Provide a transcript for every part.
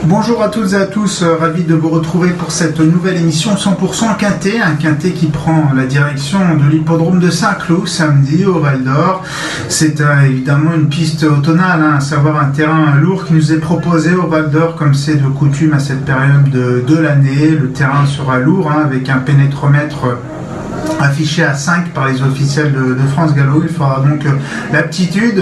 Bonjour à toutes et à tous, ravi de vous retrouver pour cette nouvelle émission 100% quintet, un quintet qui prend la direction de l'hippodrome de Saint-Cloud samedi au Val d'Or. C'est évidemment une piste automnale, à savoir un terrain lourd qui nous est proposé au Val d'Or comme c'est de coutume à cette période de l'année. Le terrain sera lourd avec un pénétromètre affiché à 5 par les officiels de France Gallo. Il faudra donc l'aptitude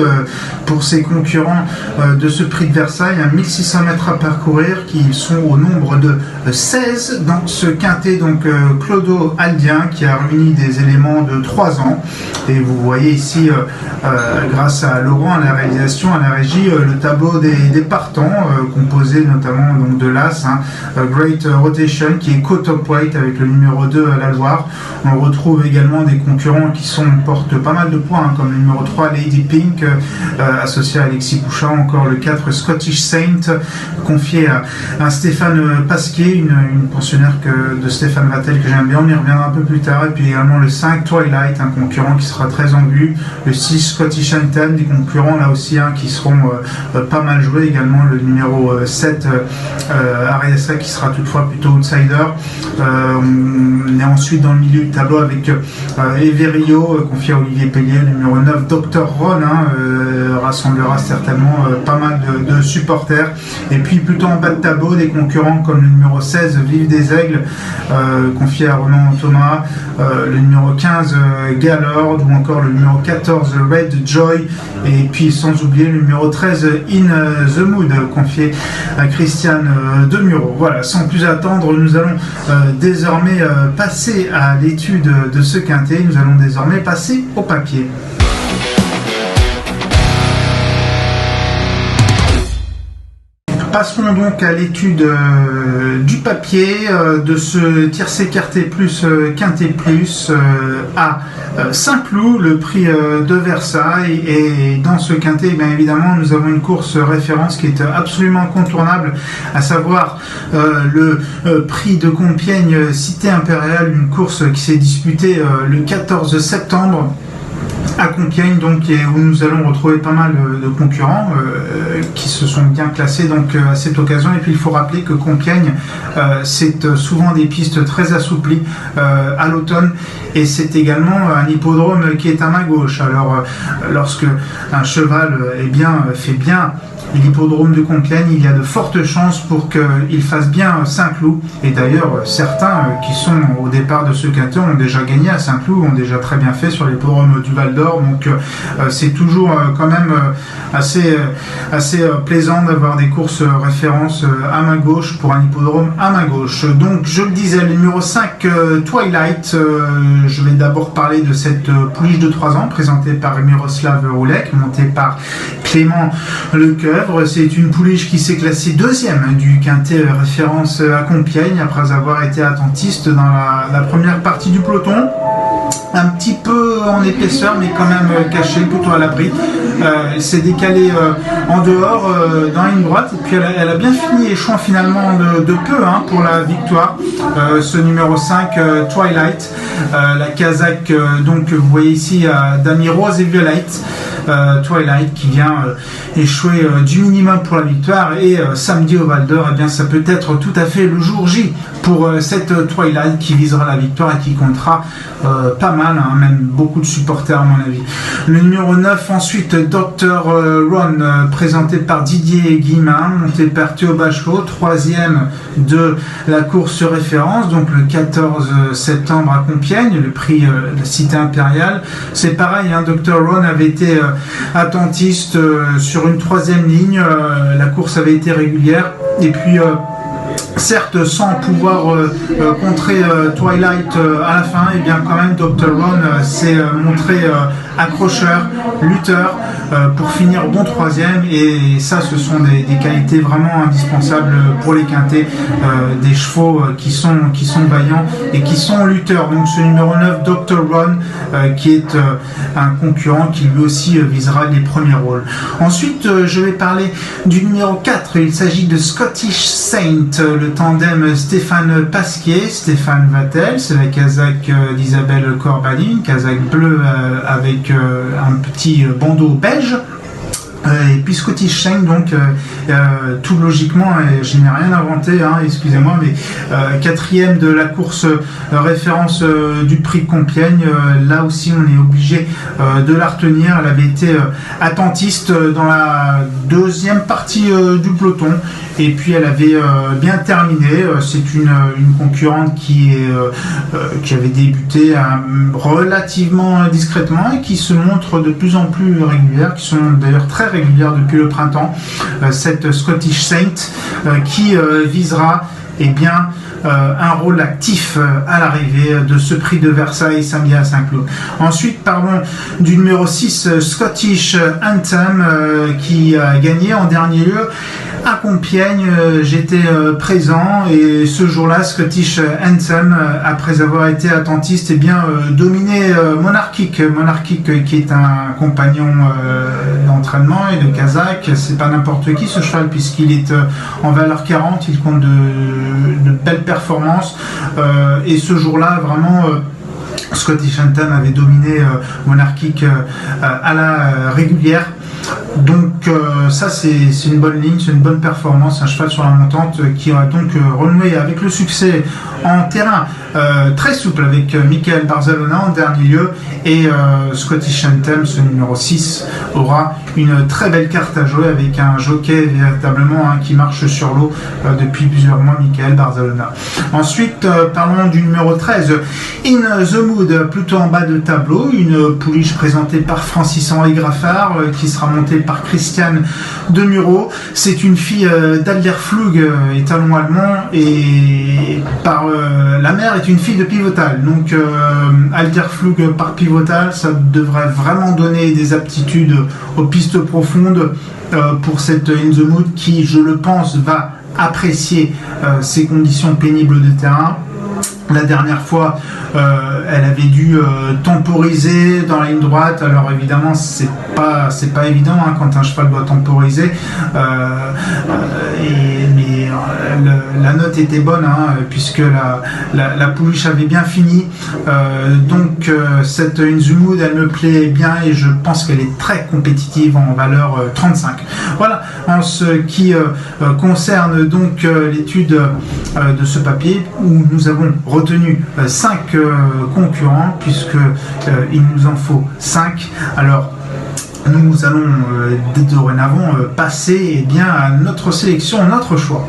pour ses concurrents de ce prix de Versailles, 1600 mètres à parcourir, qui sont au nombre de 16 dans ce quintet. Donc Clodo Aldien qui a réuni des éléments de 3 ans, et vous voyez ici grâce à Laurent à la réalisation, à la régie, le tableau des partants composé notamment donc de l'As, Great Rotation, qui est co-top weight avec le numéro 2 à la Loire. On retrouve également des concurrents qui portent pas mal de points, comme le numéro 3 Lady Pink, associé à Alexis Pouchard, encore le 4 Scottish Saint, confié à Stéphane Pasquier, une pensionnaire de Stéphane Vattel que j'aime bien, on y reviendra un peu plus tard, et puis également le 5 Twilight, un concurrent qui sera très en vue, le 6 Scottish Anthem, des concurrents là aussi qui seront pas mal joués, également le numéro 7 Ariasa qui sera toutefois plutôt outsider. On est ensuite dans le milieu du tableau avec Everio, confié à Olivier Pellier, le numéro 9 Dr Ron, rassemblera certainement pas mal de supporters. Et puis plutôt en bas de tableau, des concurrents comme le numéro 16 Vive des Aigles, confié à Ronan Thomas, le numéro 15 Galord, ou encore le numéro 14 Red Joy, et puis sans oublier le numéro 13 In the Mood, confié à Christiane Demuro. Voilà, sans plus attendre, nous allons désormais passer à l'étude de ce quintet. Nous allons désormais passer au papier. Passons donc à l'étude du papier de ce tiercé quartet plus quintet plus à Saint-Cloud, le prix de Versailles. Et dans ce quintet, bien évidemment, nous avons une course référence qui est absolument incontournable, à savoir le prix de Compiègne Cité Impériale, une course qui s'est disputée le 14 septembre à Compiègne, donc, où nous allons retrouver pas mal de concurrents qui se sont bien classés donc à cette occasion. Et puis il faut rappeler que Compiègne, c'est souvent des pistes très assouplies à l'automne, et c'est également un hippodrome qui est à main gauche. Alors lorsque un cheval fait bien l'hippodrome de Compiègne, il y a de fortes chances pour qu'il fasse bien Saint-Cloud. Et d'ailleurs, certains qui sont au départ de ce quintet ont déjà gagné à Saint-Cloud, ont déjà très bien fait sur l'hippodrome du Val d'Or. Donc c'est toujours quand même assez plaisant d'avoir des courses références à main gauche pour un hippodrome à main gauche. Donc je le disais, le numéro 5 Twilight, je vais d'abord parler de cette pouliche de 3 ans présentée par Miroslav Roulek, montée par Clément Lecoeur. C'est une pouliche qui s'est classée deuxième du quintet référence à Compiègne après avoir été attentiste dans la première partie du peloton. Un petit peu en épaisseur, mais quand même caché, plutôt à l'abri. Elle s'est décalée en dehors dans la ligne droite, et puis elle a bien fini échouant finalement de peu pour la victoire. Ce numéro 5 Twilight, la Kazakh, donc vous voyez ici Dami Rose et Violette. Twilight qui vient échouer du minimum pour la victoire, et samedi au Val d'Or, bien ça peut être tout à fait le jour J pour cette Twilight qui visera la victoire et qui comptera pas mal, même beaucoup de supporters à mon avis. Le numéro 9 ensuite Dr Ron, présenté par Didier Guillemin, monté par Théo Bachelot, troisième de la course référence, donc le 14 septembre à Compiègne, le prix de la Cité Impériale. C'est pareil, Dr Ron avait été attentiste sur une troisième ligne, la course avait été régulière, et puis certes sans pouvoir contrer Twilight à la fin, et bien quand même Dr Ron s'est montré accrocheur, lutteur, pour finir bon troisième, et ça ce sont des qualités vraiment indispensables pour les quintets, des chevaux qui sont vaillants et qui sont lutteurs. Donc ce numéro 9 Dr Ron qui est un concurrent qui lui aussi visera les premiers rôles. Ensuite je vais parler du numéro 4, il s'agit de Scottish Saint, le tandem Stéphane Pasquier, Stéphane Vattel, c'est la Kazakh d'Isabelle Corbali, une Kazakh bleue avec un petit bandeau beige. Et puis Scottish Saint donc tout logiquement, et je n'ai rien inventé, hein, excusez-moi, mais quatrième de la course référence du prix de Compiègne. Là aussi, on est obligé de la retenir. Elle avait été attentiste dans la deuxième partie du peloton, et puis elle avait bien terminé. C'est une concurrente qui avait débuté relativement discrètement et qui se montre de plus en plus régulière, qui sont d'ailleurs très régulières depuis le printemps, cette Scottish Saint qui visera un rôle actif à l'arrivée de ce prix de Versailles samedi à Saint-Cloud. Ensuite, parlons du numéro 6, Scottish Anthem, qui a gagné en dernier lieu à Compiègne. J'étais présent, et ce jour-là, Scottish Anthem, après avoir été attentiste, dominé Monarchic, qui est un compagnon d'entraînement et de Kazakh. C'est pas n'importe qui ce cheval, puisqu'il est en valeur 40, il compte de belles performances, et ce jour-là, vraiment, Scottish Anthem avait dominé Monarchic à la régulière. Donc ça, c'est une bonne ligne, c'est une bonne performance, un cheval sur la montante qui a donc renoué avec le succès en terrain très souple avec Michael Barzalona en dernier lieu, et Scottish Anthem, ce numéro 6, aura une très belle carte à jouer avec un jockey véritablement qui marche sur l'eau depuis plusieurs mois, Michael Barzalona. Ensuite, parlons du numéro 13, In the Mood, plutôt en bas de tableau, une pouliche présentée par Francis-Henri Graffard qui sera montée par Christiane Demuro. C'est une fille d'Alderflug, étalon allemand, et par la mère est une fille de Pivotal. Donc Alderflug par Pivotal, ça devrait vraiment donner des aptitudes aux pistes profondes pour cette In the Mood qui, je le pense, va apprécier ces conditions pénibles de terrain. La dernière fois, elle avait dû temporiser dans la ligne droite. Alors évidemment, c'est pas évident quand un cheval doit temporiser. Mais la note était bonne, puisque la pouliche avait bien fini. Donc cette In the Mood, elle me plaît bien, et je pense qu'elle est très compétitive en valeur 35. Voilà, en ce qui concerne donc l'étude de ce papier, où nous avons retenu 5 concurrents, puisque il nous en faut 5. Alors nous allons dorénavant passer à notre sélection, notre choix.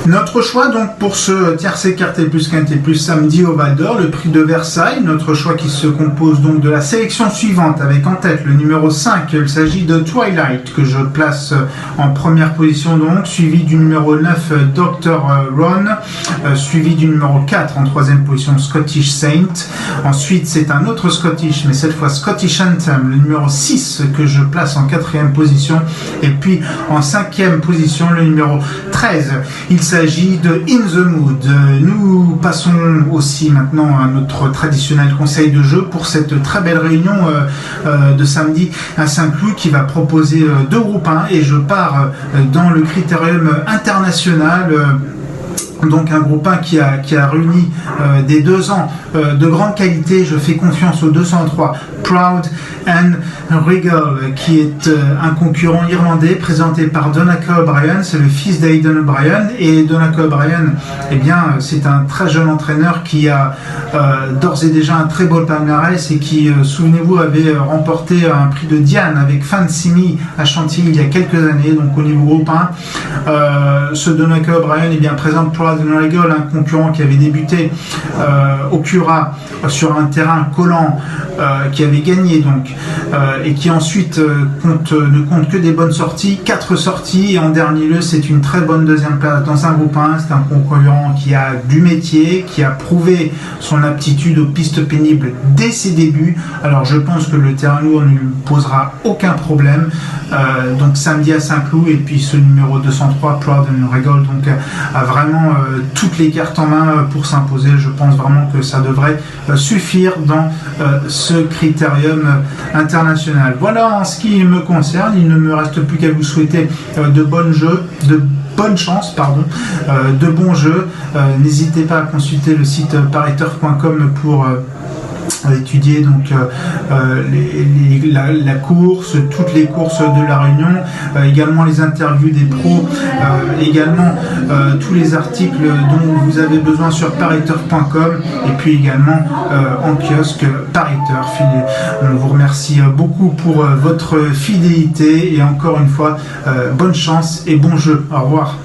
Notre choix donc pour ce tiercé quarté plus quinté plus samedi au Val d'Or, le prix de Versailles. Notre choix qui se compose donc de la sélection suivante, avec en tête le numéro 5, il s'agit de Twilight, que je place en première position donc, suivi du numéro 9, Dr. Ron, suivi du numéro 4 en troisième position, Scottish Saint. Ensuite c'est un autre Scottish, mais cette fois Scottish Anthem, le numéro 6, que je place en quatrième position, et puis en cinquième position le numéro 13. Il s'agit de In the Mood. Nous passons aussi maintenant à notre traditionnel conseil de jeu pour cette très belle réunion de samedi à Saint-Cloud, qui va proposer 2 groupes 1, et je pars dans le critérium international. Donc un groupe 1 qui a réuni des 2 ans de grande qualité. Je fais confiance au 203 Proud and Regal, qui est un concurrent irlandais présenté par Donnacha O'Brien. C'est le fils d'Aidan O'Brien, et Donnacha O'Brien, c'est un très jeune entraîneur qui a d'ores et déjà un très beau palmarès, et qui, souvenez-vous, avait remporté un prix de Diane avec Fancy Me à Chantilly il y a quelques années, donc au niveau groupe 1. Ce Donnacha O'Brien présente Proud and Regal, un concurrent qui avait débuté au Cura sur un terrain collant, qui avait gagné donc, et qui ensuite ne compte que des bonnes sorties, 4 sorties, et en dernier lieu c'est une très bonne deuxième place dans un groupe 1. C'est un concurrent qui a du métier, qui a prouvé son aptitude aux pistes pénibles dès ses débuts. Alors je pense que le terrain lourd ne lui posera aucun problème. Donc samedi à Saint-Cloud, et puis ce numéro 203 Proud and Regal donc a vraiment toutes les cartes en main pour s'imposer. Je pense vraiment que ça devrait suffire dans ce critérium international. Voilà en ce qui me concerne. Il ne me reste plus qu'à vous souhaiter de bonnes chances, de bons jeux. N'hésitez pas à consulter le site pariturf.com pour étudier donc la course, toutes les courses de la Réunion, également les interviews des pros, également tous les articles dont vous avez besoin sur pariteur.com et puis également en kiosque Pariteur. On vous remercie beaucoup pour votre fidélité et encore une fois bonne chance et bon jeu. Au revoir.